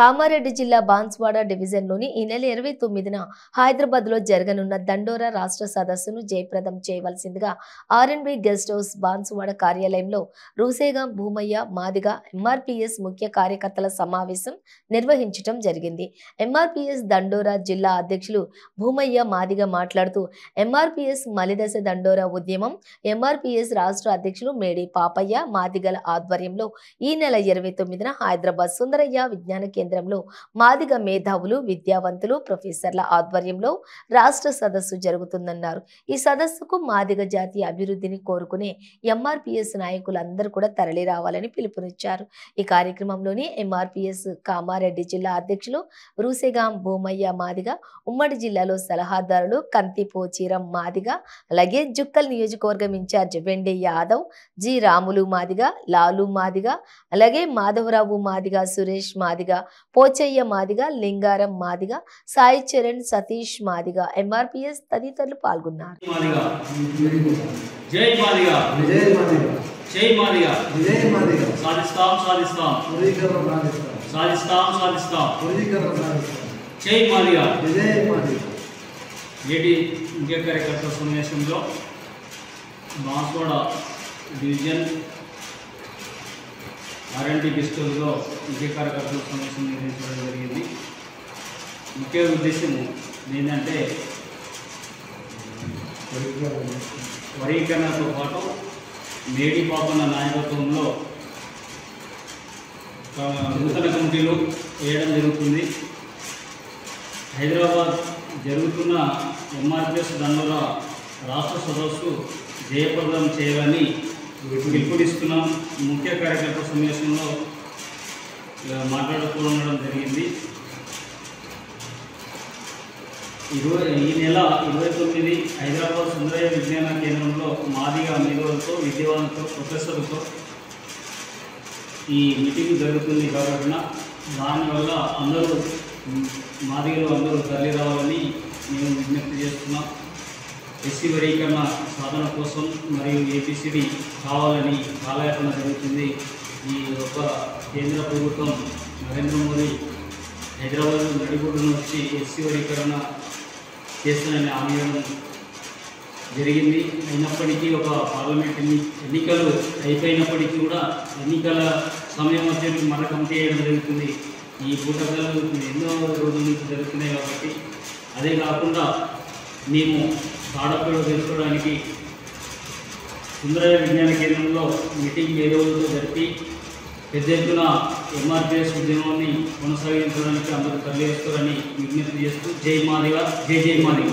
కామారెడ్డి జిల్లా బాన్స్వాడ డివిజన్లోని ఈ నెల 29న హైదరాబాద్లో జరగనున్న దండోరా రాష్ట్ర సదస్సును జయప్రదం చేయవలసిందిగా ఆర్ఎండ్బి గెస్ట్ హౌస్ బాన్స్వాడ కార్యాలయంలో రూసేగాం భూమయ్య మాదిగ ఎంఆర్పీఎస్ ముఖ్య కార్యకర్తల సమావేశం నిర్వహించడం జరిగింది. ఎంఆర్పీఎస్ దండోరా జిల్లా అధ్యక్షులు భూమయ్య మాదిగ మాట్లాడుతూ ఎంఆర్పీఎస్ మలిదశ దండోరా ఉద్యమం ఎంఆర్పీఎస్ రాష్ట్ర అధ్యక్షులు మేడి పాపయ్య మాదిగల ఆధ్వర్యంలో ఈ నెల 29న హైదరాబాద్ సుందరయ్య విజ్ఞాన కేంద్రంలో మాదిగ మేధావులు విద్యావంతులు ప్రొఫెసర్ల ఆధ్వర్యంలో రాష్ట్ర సదస్సు జరుగుతుందన్నారు. ఈ సదస్సుకు మాదిగ జాతి అభివృద్ధిని కోరుకునే ఎంఆర్పీఎస్ నాయకులందరూ కూడా తరలి రావాలని పిలుపునిచ్చారు. ఈ కార్యక్రమంలోని ఎంఆర్పీఎస్ కామారెడ్డి జిల్లా అధ్యక్షులు రూసేగాం భూమయ్య మాదిగ, ఉమ్మడి జిల్లాలో సలహాదారులు కంతి పోచీరం మాదిగ, అలాగే జుక్కల్ నియోజకవర్గం ఇన్ఛార్జ్ వెండి యాదవ్, జి రాములు మాదిగ, లాలు మాదిగ, అలాగే మాధవరావు మాదిగ, సురేష్ మాదిగ, పోచయ్య మాదిగ, లింగారం మాదిగ, సాయి చరణ్, సతీష్ మాదిగ, ఎంఆర్పీఎస్ తదితరులు పాల్గొన్నారు. ఆర్ఎండ్బి గెస్ట్ హౌస్లో ముఖ్య కార్యకర్తల సమావేశం నిర్వహించడం జరిగింది. ముఖ్య ఉద్దేశం ఏంటంటే వర్గీకరణతో పాటు మేడి పాపన్న నాయకత్వంలో నూతన కమిటీలు వేయడం జరుగుతుంది. హైదరాబాద్ జరుగుతున్న ఎంఆర్పీఎస్ దండోరా రాష్ట్ర సదస్సు జయప్రదం చేయాలని పిలుపునిస్తున్నాం. ముఖ్య కార్యకర్త సమావేశంలో మాట్లాడుకోవడం జరిగింది. ఈ నెల 29 హైదరాబాద్ సుందరయ్య విజ్ఞాన కేంద్రంలో మాదిగ మేధావులతో విద్యావంతులతో ప్రొఫెసర్లతో ఈ మీటింగ్ జరుగుతుంది కాబట్టి దానివల్ల అందరూ మాదిగలు అందరూ తరలి రావాలని మేము విజ్ఞప్తి చేస్తున్నాం. ఎస్సీ వర్గీకరణ సాధన కోసం మరియు ఏపీసీడీ కావాలని కాలయాపన జరుగుతుంది. ఈ యొక్క కేంద్ర ప్రభుత్వం నరేంద్ర మోదీ హైదరాబాద్ నడిబొడ్డును వచ్చి ఎస్సీ వర్గీకరణ చేస్తానని హామీ జరిగింది. అయినప్పటికీ ఒక పార్లమెంట్ ఎన్నికలు అయిపోయినప్పటికీ కూడా ఎన్నికల సమయం వచ్చేందుకు మన కమిటీ చేయడం జరుగుతుంది. ఈ పూటకాలు ఎన్నో రోజుల నుంచి జరుగుతున్నాయి కాబట్టి అదే కాకుండా మేము ఆడపిల్లలు తెలుసుకోవడానికి సుందరయ్య విజ్ఞాన కేంద్రంలో మీటింగ్ మేధావులతో జరిపి పెద్ద ఎత్తున ఎంఆర్పీఎస్ ఉద్యమాన్ని కొనసాగించడానికి అందరూ తరలి వేస్తారని విజ్ఞప్తి చేస్తూ జై మాదిగ, జై జై మాదిగ.